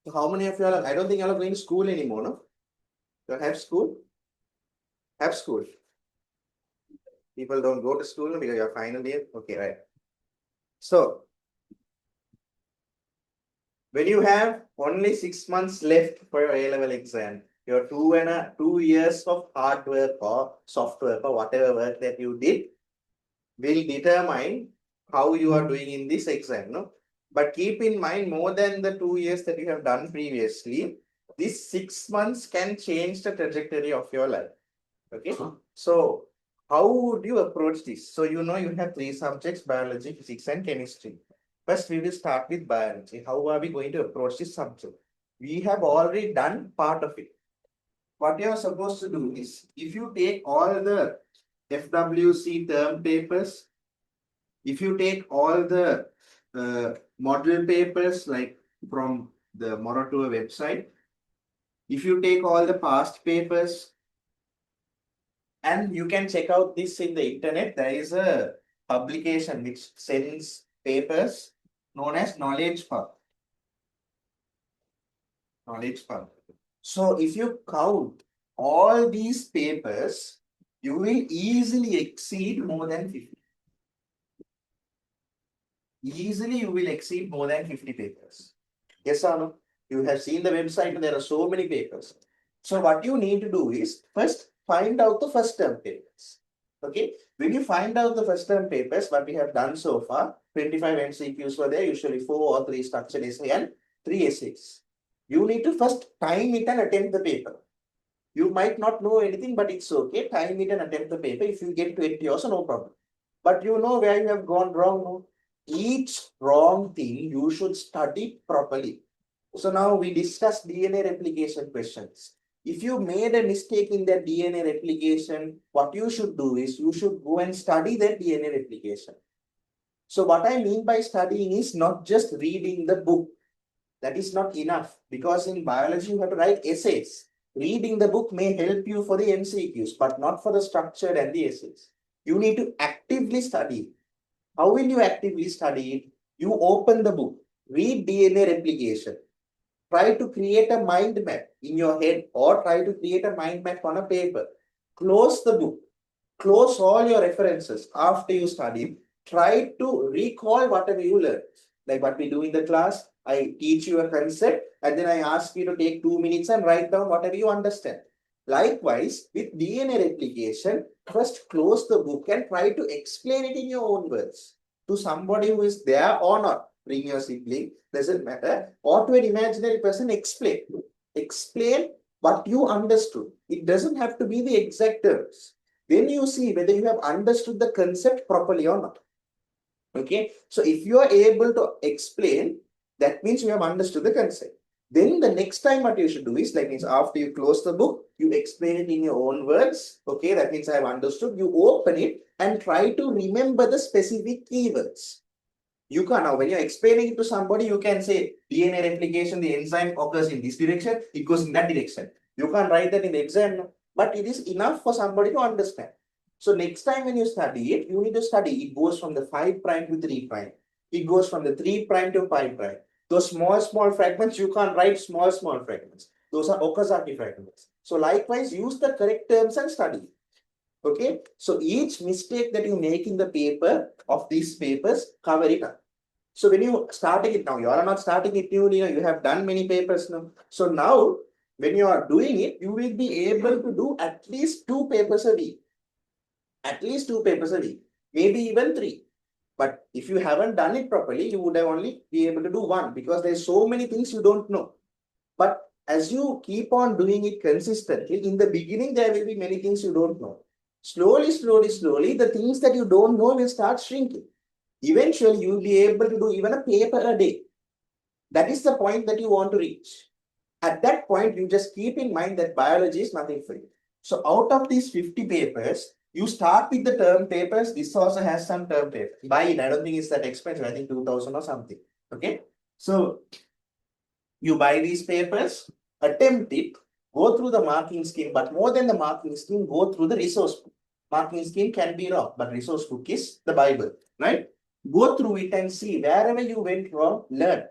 So how many of you are, I don't think you are going to school anymore, no? You have school? Have school. People don't go to school because you're final year. Okay, right. So when you have only 6 months left for your A-level exam, your 2 years of hard work or soft work or whatever work that you did will determine how you are doing in this exam, no? But keep in mind, more than the 2 years that you have done previously, this 6 months can change the trajectory of your life. Okay. So how would you approach this? So you know you have three subjects: biology, physics, and chemistry. First, we will start with biology. How are we going to approach this subject? We have already done part of it. What you are supposed to do is, if you take all the FWC term papers, if you take all the model papers like from the Morotua website, if you take all the past papers, and you can check out this in the internet, there is a publication which sends papers known as Knowledge Pub. Knowledge Pub. So if you count all these papers, you will easily exceed more than 50. Easily you will exceed more than 50 papers. Yes or no? You have seen the website, there are so many papers. So what you need to do is first find out the first term papers. Okay. When you find out the first term papers, what we have done so far, 25 MCQs were there, usually 4 or 3 structured essay and 3 essays. You need to first time it and attempt the paper. You might not know anything, but it's okay. Time it and attempt the paper. If you get 20 also, no problem. But you know where you have gone wrong. No? Each wrong thing you should study properly. So now we discussed DNA replication questions. If you made a mistake in that DNA replication, what you should do is you should go and study that DNA replication. So what I mean by studying is not just reading the book. That is not enough, because in biology you have to write essays. Reading the book may help you for the MCQs, but not for the structured and the essays. You need to actively study. How will you actively study it? You open the book, read DNA replication, try to create a mind map in your head or try to create a mind map on a paper. Close the book, close all your references after you study. Try to recall whatever you learned. Like what we do in the class, I teach you a concept and then I ask you to take 2 minutes and write down whatever you understand. Likewise, with DNA replication, first close the book and try to explain it in your own words to somebody who is there or not. Bring your sibling, doesn't matter, or to an imaginary person, explain. Explain what you understood. It doesn't have to be the exact terms. Then you see whether you have understood the concept properly or not. Okay, so if you are able to explain, that means you have understood the concept. Then the next time what you should do is, like means after you close the book, you explain it in your own words. Okay, that means I have understood. You open it and try to remember the specific keywords. You can now, when you're explaining it to somebody, you can say DNA replication, the enzyme occurs in this direction, it goes in that direction. You can't write that in the exam, but it is enough for somebody to understand. So next time when you study it, you need to study. It goes from the 5' to 3'. It goes from the 3' to 5'. Those small fragments, you can't write small fragments. Those are Okazaki fragments. So likewise, use the correct terms and study. Okay. So each mistake that you make in the paper of these papers, cover it up. So when you starting it now, you are not starting it new, you have done many papers now. So now when you are doing it, you will be able to do at least 2 papers a week. At least 2 papers a week, maybe even 3. But if you haven't done it properly, you would have only be able to do 1 because there's so many things you don't know. But as you keep on doing it consistently, in the beginning, there will be many things you don't know. Slowly, the things that you don't know will start shrinking. Eventually, you will be able to do even a paper a day. That is the point that you want to reach. At that point, you just keep in mind that biology is nothing for you. So out of these 50 papers, you start with the term papers. This also has some term papers. Buy it. I don't think it's that expensive. I think 2,000 or something. Okay. So you buy these papers, attempt it, go through the marking scheme, but more than the marking scheme, go through the resource book. Marking scheme can be wrong, but resource book is the Bible, right? Go through it and see wherever you went wrong, learn.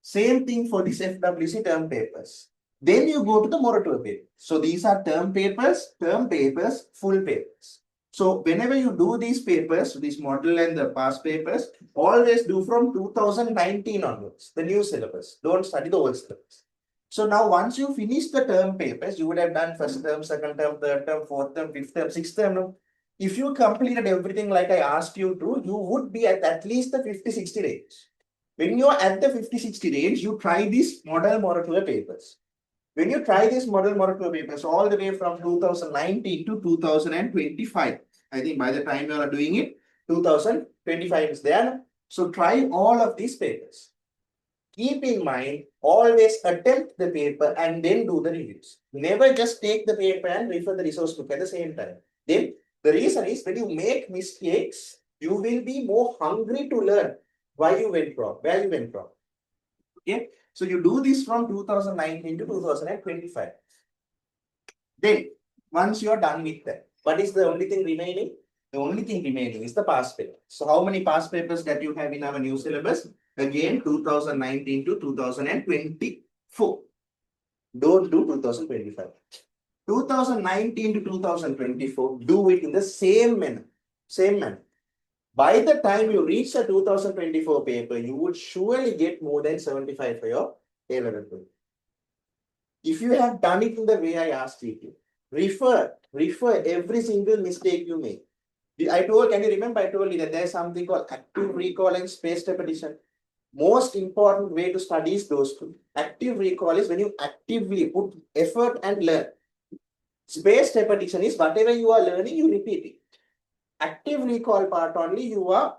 Same thing for this FWC term papers. Then you go to the moratorium paper. So these are term papers, full papers. So whenever you do these papers, this model and the past papers, always do from 2019 onwards, the new syllabus. Don't study the old syllabus. So now once you finish the term papers, you would have done first term, second term, third term, fourth term, fifth term, sixth term. No? If you completed everything like I asked you to, you would be at least the 50-60 range. When you're at the 50-60 range, you try these model moratorium papers. When you try these model moratorium papers all the way from 2019 to 2025, I think by the time you are doing it, 2025 is there. So try all of these papers. Keep in mind, always attempt the paper and then do the reviews. Never just take the paper and refer the resource book at the same time. Then the reason is when you make mistakes, you will be more hungry to learn why you went wrong, where you went wrong. Okay, so you do this from 2019 to 2025. Then, once you are done with that, what is the only thing remaining? The only thing remaining is the past paper. So, how many past papers that you have in our new syllabus? Again, 2019 to 2024. Don't do 2025. 2019 to 2024, do it in the same manner. Same manner. By the time you reach the 2024 paper, you would surely get more than 75 for your A-level paper. If you have done it in the way I asked you to, refer every single mistake you make. Can you remember I told you that there's something called active recall and spaced repetition? Most important way to study is those two. Active recall is when you actively put effort and learn. Spaced repetition is whatever you are learning, you repeat it. Active recall part only, you are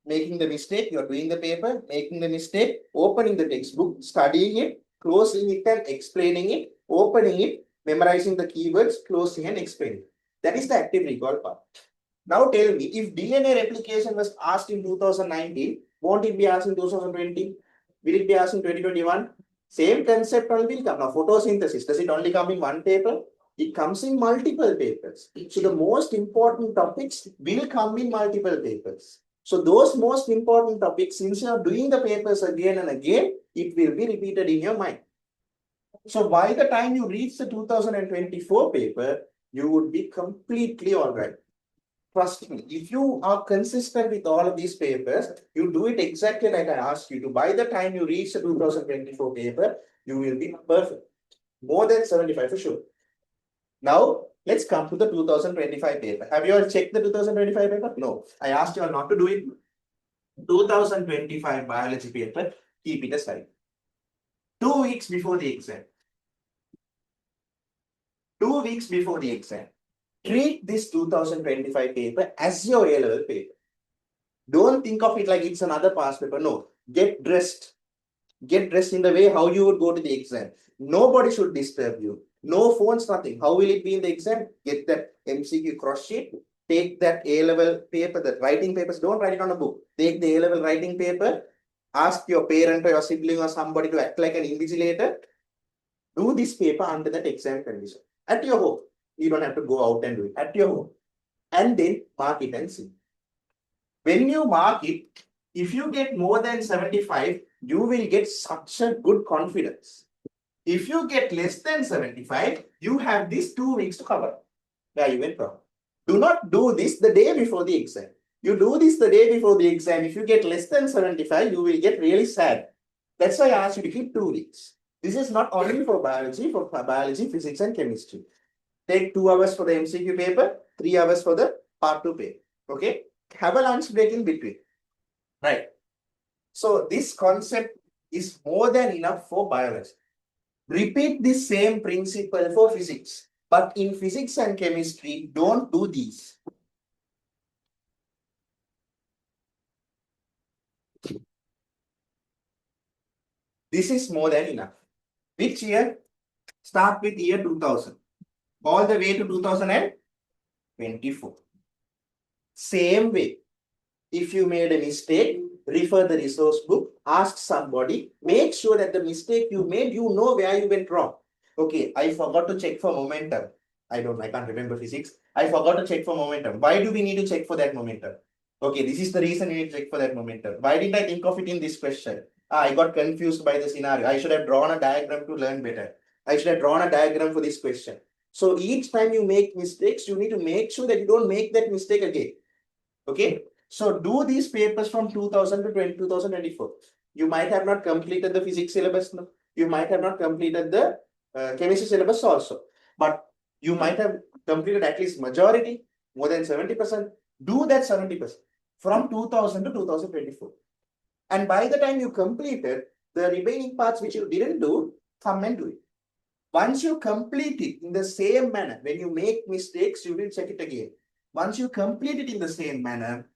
making the mistake, you are doing the paper, making the mistake, opening the textbook, studying it, closing it and explaining it, opening it, memorizing the keywords, closing and explaining. That is the active recall part. Now tell me, if DNA replication was asked in 2019, won't it be asked in 2020? Will it be asked in 2021? Same concept only will come. Now photosynthesis, does it only come in one paper? It comes in multiple papers. So the most important topics will come in multiple papers. So those most important topics, since you are doing the papers again and again, it will be repeated in your mind. So by the time you reach the 2024 paper, you would be completely all right. Trust me, if you are consistent with all of these papers, you do it exactly like I asked you to. By the time you reach the 2024 paper, you will be perfect. More than 75 for sure. Now, let's come to the 2025 paper. Have you all checked the 2025 paper? No. I asked you all not to do it. 2025 biology paper, keep it aside. 2 weeks before the exam. 2 weeks before the exam. Treat this 2025 paper as your A-level paper. Don't think of it like it's another past paper. No. Get dressed. Get dressed in the way how you would go to the exam. Nobody should disturb you. No phones, nothing. How will it be in the exam? Get that MCQ cross sheet. Take that A-level paper, the writing papers. Don't write it on a book. Take the A-level writing paper. Ask your parent or your sibling or somebody to act like an invigilator. Do this paper under that exam condition. At your home. You don't have to go out and do it. At your home. And then mark it and see. When you mark it, if you get more than 75, you will get such a good confidence. If you get less than 75, you have these 2 weeks to cover where you went wrong. Do not do this the day before the exam. You do this the day before the exam. If you get less than 75, you will get really sad. That's why I asked you to keep 2 weeks. This is not only for biology, physics, and chemistry. Take 2 hours for the MCQ paper, 3 hours for the part 2 paper. Okay? Have a lunch break in between. Right. So this concept is more than enough for biology. Repeat the same principle for physics. But in physics and chemistry, don't do these. This is more than enough. Which year? Start with year 2000. All the way to 2024. Same way. If you made a mistake, refer the resource book, ask somebody, make sure that the mistake you made, you know where you went wrong. Okay, I forgot to check for momentum. I can't remember physics. I forgot to check for momentum. Why do we need to check for that momentum? Okay, this is the reason we need to check for that momentum. Why didn't I think of it in this question? I got confused by the scenario. I should have drawn a diagram to learn better. I should have drawn a diagram for this question. So each time you make mistakes, you need to make sure that you don't make that mistake again. Okay. So do these papers from 2000 to 2024. You might have not completed the physics syllabus. No? You might have not completed the chemistry syllabus also. But you might have completed at least majority, more than 70%. Do that 70% from 2000 to 2024. And by the time you completed the remaining parts which you didn't do, come and do it. Once you complete it in the same manner, when you make mistakes, you will check it again. Once you complete it in the same manner,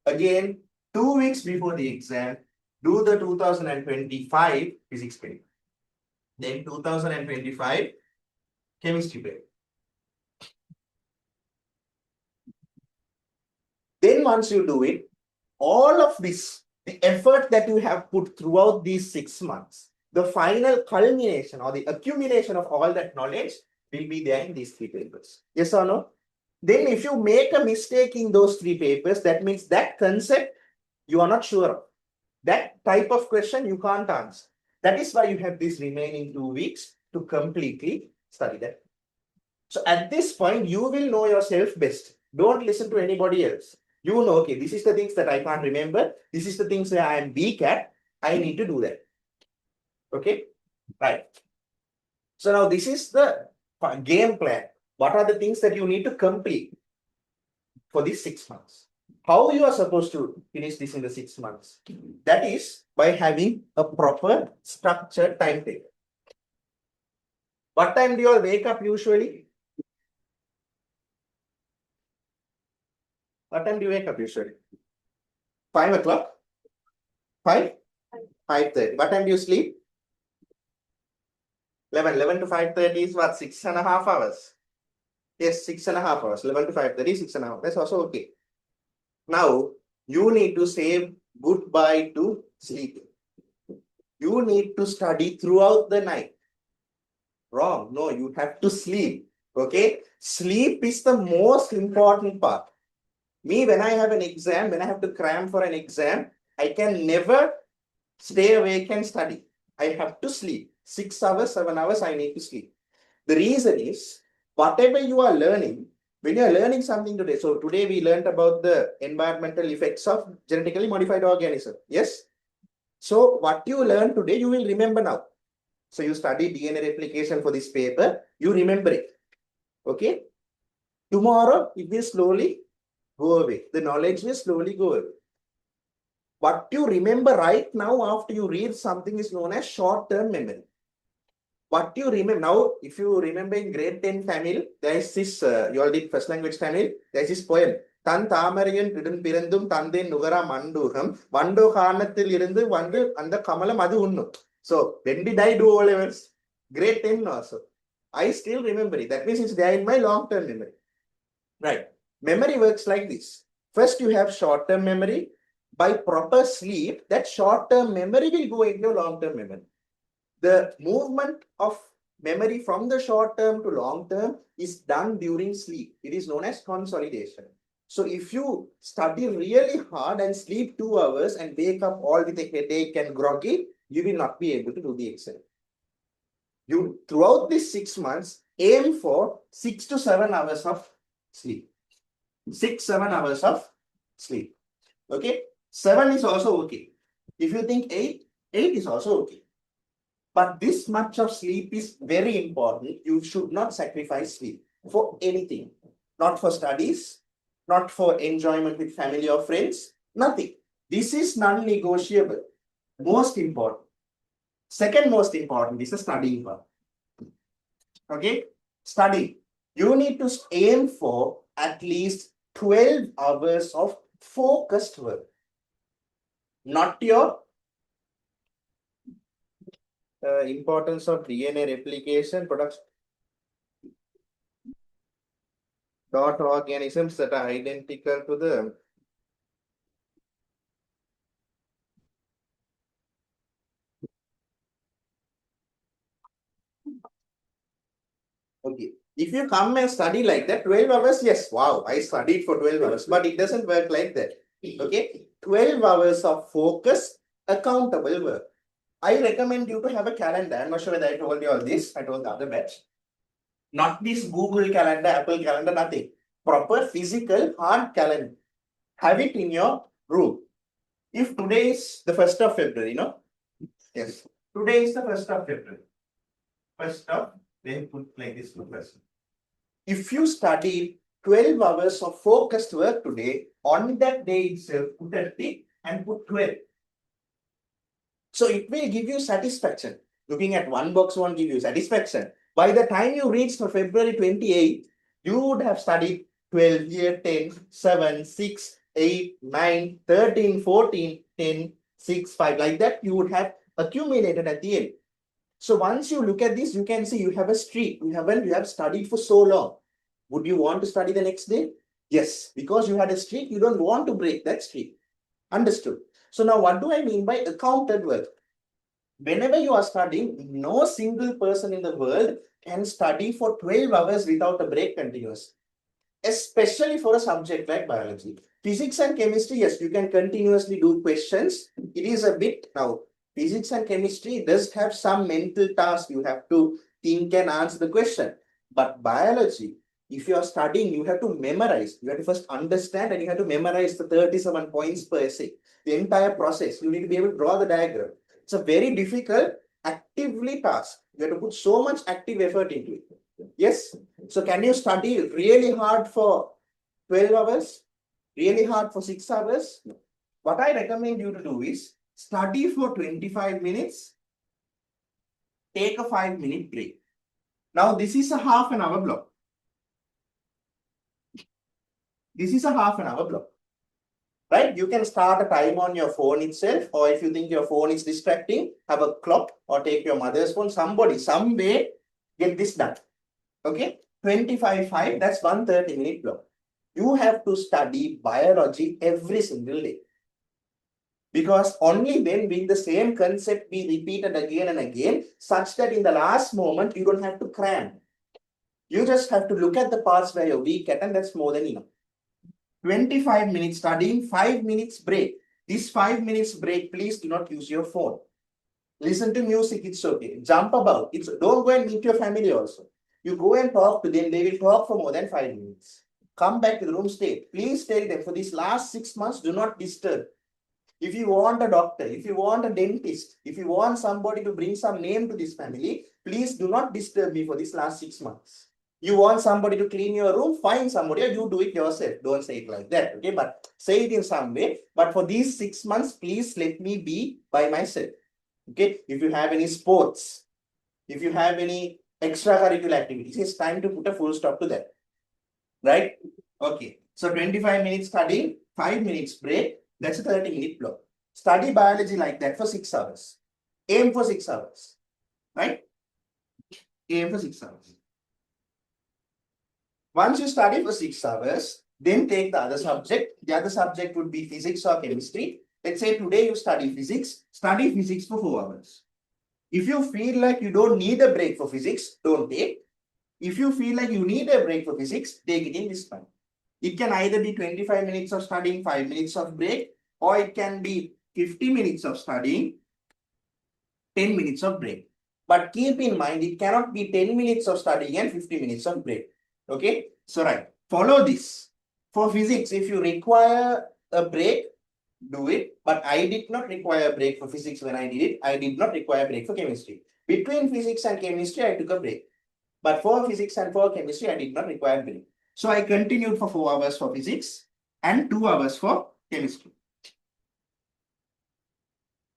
again, 2 weeks before the exam, do the 2025 physics paper. Then 2025 chemistry paper. Then once you do it, all of this, the effort that you have put throughout these 6 months, the final culmination or the accumulation of all that knowledge will be there in these 3 papers. Yes or no? Then if you make a mistake in those 3 papers, that means that concept you are not sure of. That type of question you can't answer. That is why you have this remaining 2 weeks to completely study that. So at this point, you will know yourself best. Don't listen to anybody else. You know, okay, this is the things that I can't remember. This is the things that I am weak at. I need to do that. Okay, right. So now this is the game plan. What are the things that you need to complete for these 6 months? How you are supposed to finish this in the 6 months? That is by having a proper structured timetable. What time do you all wake up usually? What time do you wake up usually? 5 o'clock? 5? 5:30. What time do you sleep? 11. 11 to 5:30 is what? 6.5 hours. Yes, 6.5 hours. 11 to 5:30, 6.5 hours. That's also okay. Now, you need to say goodbye to sleeping. You need to study throughout the night. Wrong. No, you have to sleep. Okay? Sleep is the most important part. Me, when I have an exam, when I have to cram for an exam, I can never stay awake and study. I have to sleep. 6 hours, 7 hours, I need to sleep. The reason is, whatever you are learning, when you are learning something today, so today we learned about the environmental effects of genetically modified organism. Yes? So what you learn today, you will remember now. So you study DNA replication for this paper, you remember it. Okay? Tomorrow, it will slowly go away. The knowledge will slowly go away. What you remember right now after you read something is known as short-term memory. What you remember now, if you remember in grade 10 Tamil, there is this, you all did first language Tamil, there is this poem. Tan Tamariyan Pidun Pirandum Tande Nugara Manduham, Vando Hanatil Irindu, Vandu, and the Kamala Madu Unnu. So, when did I do O levels? Grade 10 also. I still remember it. That means it's there in my long-term memory. Right. Memory works like this. First, you have short-term memory. By proper sleep, that short-term memory will go into long-term memory. The movement of memory from the short-term to long-term is done during sleep. It is known as consolidation. So if you study really hard and sleep 2 hours and wake up all with a headache and groggy, you will not be able to do the exam. You, throughout these 6 months, aim for 6 to 7 hours of sleep. 6-7 hours of sleep. Okay? 7 is also okay. If you think 8 is also okay. But this much of sleep is very important. You should not sacrifice sleep for anything. Not for studies, not for enjoyment with family or friends, nothing. This is non-negotiable. Most important. Second most important is the studying part. Okay? Study. You need to aim for at least 12 hours of focused work. Not your importance of DNA replication products. Dot organisms that are identical to the okay. If you come and study like that, 12 hours, yes, wow, I studied for 12 hours, but it doesn't work like that. Okay, 12 hours of focus, accountable work. I recommend you to have a calendar. I'm not sure whether I told you all this. I told the other batch. Not this Google calendar, Apple calendar, nothing. Proper physical hard calendar. Have it in your room. If today is the 1st of February, yes. Today is the 1st of February. Then put like this first. If you study 12 hours of focused work today, on that day itself, put a tick and put 12. So it will give you satisfaction. Looking at one box won't give you satisfaction. By the time you reach for February 28th, you would have studied 12, year 10, 7, 6, 8, 9, 13, 14, 10, 6, 5. Like that, you would have accumulated at the end. So once you look at this, you can see you have a streak. You have studied for so long. Would you want to study the next day? Yes, because you had a streak, you don't want to break that streak. Understood? So now what do I mean by accounted work? Whenever you are studying, no single person in the world can study for 12 hours without a break continuous. Especially for a subject like biology. Physics and chemistry, yes, you can continuously do questions. It is a bit now. Physics and chemistry does have some mental task. You have to think and answer the question. But biology, if you are studying, you have to memorize. You have to first understand and you have to memorize the 37 points per essay. The entire process. You need to be able to draw the diagram. It's a very difficult, actively task. You have to put so much active effort into it. Yes. So can you study really hard for 12 hours? Really hard for 6 hours? What I recommend you to do is study for 25 minutes. Take a 5-minute break. Now this is a half an hour block. This is a half an hour block. Right? You can start a time on your phone itself, or if you think your phone is distracting, have a clock or take your mother's phone. Somebody, some way, get this done. Okay? 25/5, that's 130-minute block. You have to study biology every single day. Because only then will the same concept be repeated again and again, such that in the last moment, you don't have to cram. You just have to look at the parts where you're weak at, and that's more than enough. 25 minutes studying, 5 minutes break. This 5 minutes break, please do not use your phone. Listen to music, it's okay. Jump about. Don't go and meet your family also. You go and talk to them, they will talk for more than 5 minutes. Come back to the room, stay. Please tell them for these last 6 months, do not disturb. If you want a doctor, if you want a dentist, if you want somebody to bring some name to this family, please do not disturb me for these last 6 months. You want somebody to clean your room, find somebody, or you do it yourself. Don't say it like that, okay? But say it in some way. But for these 6 months, please let me be by myself. Okay? If you have any sports, if you have any extracurricular activities, it's time to put a full stop to that. Right? Okay. So 25 minutes studying, 5 minutes break. That's a 30-minute block. Study biology like that for 6 hours. Aim for 6 hours. Right? Aim for 6 hours. Once you study for 6 hours, then take the other subject. The other subject would be physics or chemistry. Let's say today you study physics for 4 hours. If you feel like you don't need a break for physics, don't take. If you feel like you need a break for physics, take it in this time. It can either be 25 minutes of studying, 5 minutes of break, or it can be 50 minutes of studying, 10 minutes of break. But keep in mind, it cannot be 10 minutes of studying and 50 minutes of break. Okay? So, right. Follow this. For physics, if you require a break, do it. But I did not require a break for physics when I did it. I did not require a break for chemistry. Between physics and chemistry, I took a break. But for physics and for chemistry, I did not require a break. So, I continued for 4 hours for physics and 2 hours for chemistry.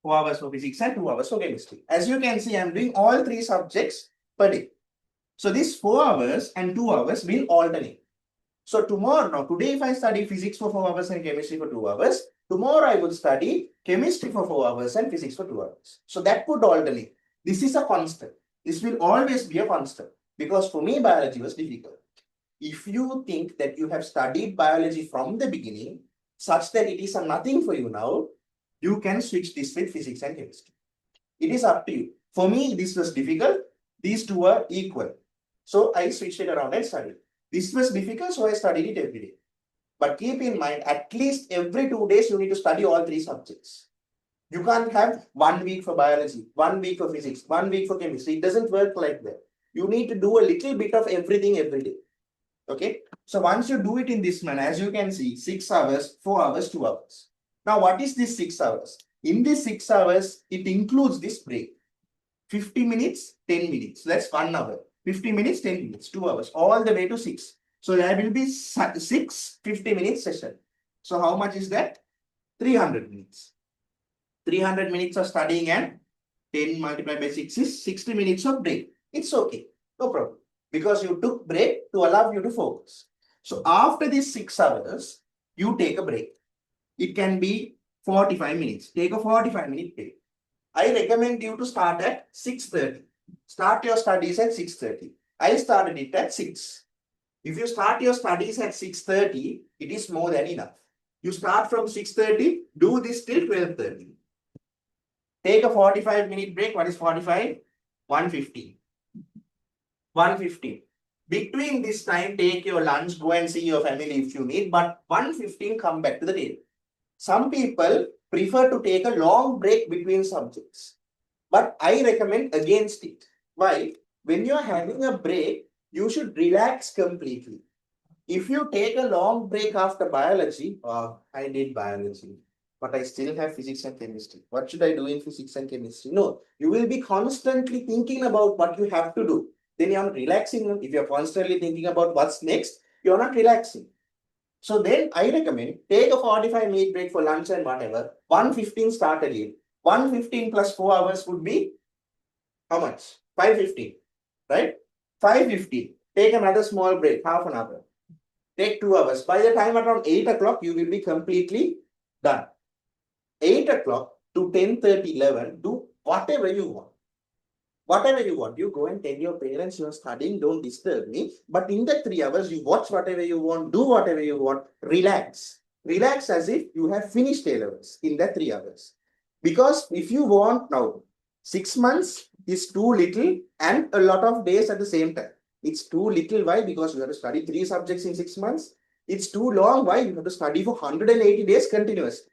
4 hours for physics and 2 hours for chemistry. As you can see, I'm doing all 3 subjects per day. So this 4 hours and 2 hours will alternate. So today if I study physics for 4 hours and chemistry for 2 hours, tomorrow I will study chemistry for 4 hours and physics for 2 hours. So that would alternate. This is a constant. This will always be a constant because for me biology was difficult. If you think that you have studied biology from the beginning such that it is a nothing for you now, you can switch this with physics and chemistry. It is up to you. For me, this was difficult. These two are equal. So I switched it around and studied. This was difficult, so I studied it every day. But keep in mind, at least every 2 days, you need to study all 3 subjects. You can't have 1 week for biology, 1 week for physics, 1 week for chemistry. It doesn't work like that. You need to do a little bit of everything every day. Okay. So once you do it in this manner, as you can see, 6 hours, 4 hours, 2 hours. Now, what is this 6 hours? In this 6 hours, it includes this break. 50 minutes, 10 minutes. That's 1 hour. 50 minutes, 10 minutes, 2 hours, all the way to 6. So there will be 6 50-minute session. So how much is that? 300 minutes. 300 minutes of studying and 10 multiplied by 6 is 60 minutes of break. It's okay. No problem. Because you took break to allow you to focus. So after these 6 hours, you take a break. It can be 45 minutes. Take a 45-minute break. I recommend you to start at 6:30. Start your studies at 6:30. I started it at 6. If you start your studies at 6:30, it is more than enough. You start from 6:30, do this till 12:30. Take a 45-minute break. What is 45? 150. 150. Between this time, take your lunch, go and see your family if you need, but 1:15 come back to the table. Some people prefer to take a long break between subjects, but I recommend against it. Why? When you're having a break, you should relax completely. If you take a long break after biology, I did biology, but I still have physics and chemistry. What should I do in physics and chemistry? No, you will be constantly thinking about what you have to do. Then you're not relaxing. If you're constantly thinking about what's next, you're not relaxing. So then I recommend take a 45-minute break for lunch and whatever. 1:15 start again. 1:15 plus 4 hours would be how much? 5:15, right? 5:15. Take another small break, half an hour. Take 2 hours. By the time around 8 o'clock, you will be completely done. 8 o'clock to 10:30, 11, do whatever you want. Whatever you want. You go and tell your parents you're studying, don't disturb me. But in the 3 hours, you watch whatever you want, do whatever you want, relax. Relax as if you have finished A levels in that 3 hours. Because if you want now, 6 months is too little and a lot of days at the same time. It's too little. Why? Because you have to study 3 subjects in 6 months. It's too long. Why? You have to study for 180 days continuously.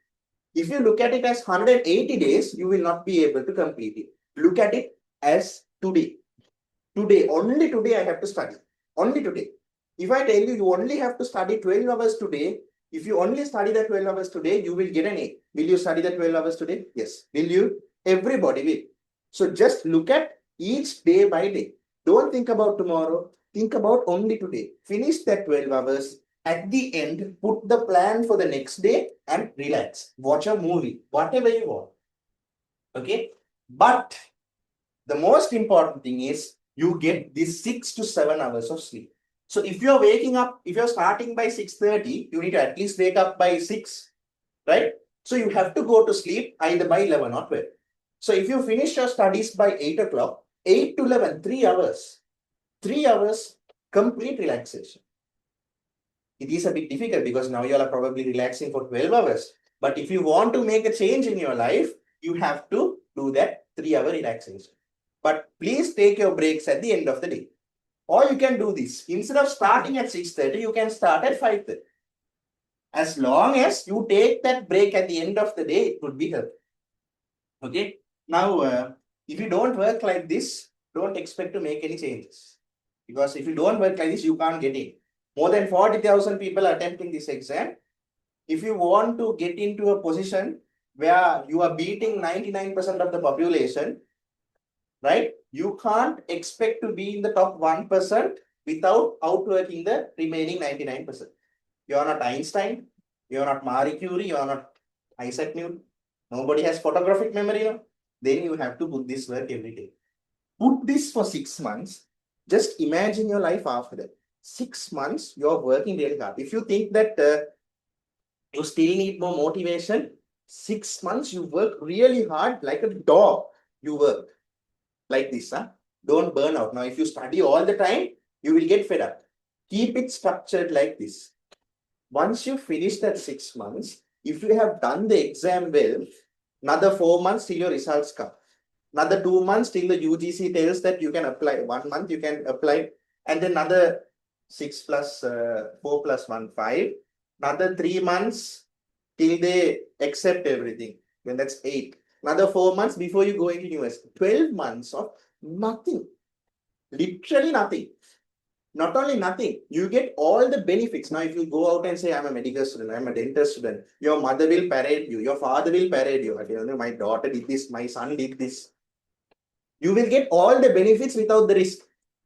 If you look at it as 180 days, you will not be able to complete it. Look at it as today. Today, only today I have to study. Only today. If I tell you, you only have to study 12 hours today, if you only study the 12 hours today, you will get an A. Will you study the 12 hours today? Yes. Will you? Everybody will. So just look at each day by day. Don't think about tomorrow. Think about only today. Finish that 12 hours. At the end, put the plan for the next day and relax. Watch a movie, whatever you want. Okay? But the most important thing is you get this 6 to 7 hours of sleep. So if you're waking up, if you're starting by 6:30, you need to at least wake up by 6, right? So you have to go to sleep either by 11 or 12. So if you finish your studies by 8 o'clock, 8 to 11, 3 hours. 3 hours, complete relaxation. It is a bit difficult because now you are probably relaxing for 12 hours. But if you want to make a change in your life, you have to do that 3-hour relaxation. But please take your breaks at the end of the day. Or you can do this. Instead of starting at 6:30, you can start at 5:30. As long as you take that break at the end of the day, it would be helpful. Okay. Now, if you don't work like this, don't expect to make any changes. Because if you don't work like this, you can't get in. More than 40,000 people are attempting this exam. If you want to get into a position where you are beating 99% of the population, right? You can't expect to be in the top 1% without outworking the remaining 99%. You're not Einstein, you're not Marie Curie, you're not Isaac Newton. Nobody has photographic memory, you know? Then you have to put this work every day. Put this for 6 months. Just imagine your life after that. 6 months, you're working really hard. If you think that you still need more motivation, 6 months, you work really hard like a dog. You work like this. Don't burn out. Now, if you study all the time, you will get fed up. Keep it structured like this. Once you finish that 6 months, if you have done the exam well, another 4 months till your results come. Another 2 months till the UGC tells that you can apply. 1 month you can apply, and then another 6 plus 4 plus 1, 5. Another 3 months till they accept everything. Then that's 8. Another 4 months before you go into university. 12 months of nothing. Literally nothing. Not only nothing, you get all the benefits. Now, if you go out and say, I'm a medical student, I'm a dental student, your mother will parade you, your father will parade you. My daughter did this, my son did this. You will get all the benefits without the risk.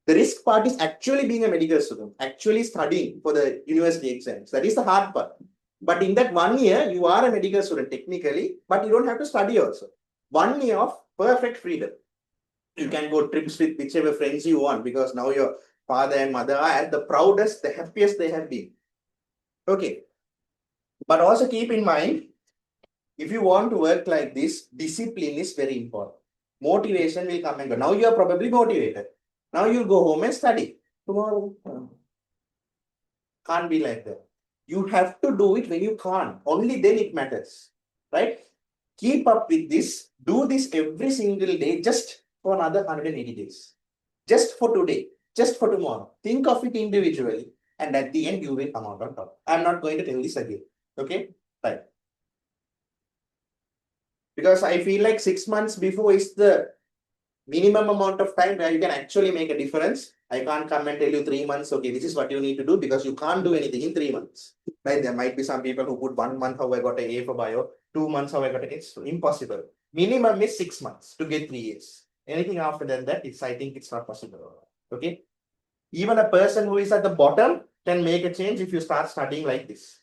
The risk part is actually being a medical student, actually studying for the university exams. That is the hard part. But in that 1 year, you are a medical student technically, but you don't have to study also. 1 year of perfect freedom. You can go trips with whichever friends you want because now your father and mother are at the proudest, the happiest they have been. Okay. But also keep in mind, if you want to work like this, discipline is very important. Motivation will come and go. Now you are probably motivated. Now you'll go home and study. Tomorrow, can't be like that. You have to do it when you can't. Only then it matters. Right? Keep up with this. Do this every single day just for another 180 days. Just for today. Just for tomorrow. Think of it individually. And at the end, you will come out on top. I'm not going to tell this again. Okay? Right. Because I feel like 6 months before is the minimum amount of time where you can actually make a difference. I can't come and tell you 3 months, okay, this is what you need to do because you can't do anything in 3 months. Right? There might be some people who put 1 month how I got an A for bio, 2 months how I got an A. It's impossible. Minimum is 6 months to get 3 A's. Anything after that, I think it's not possible. Okay? Even a person who is at the bottom can make a change if you start studying like this.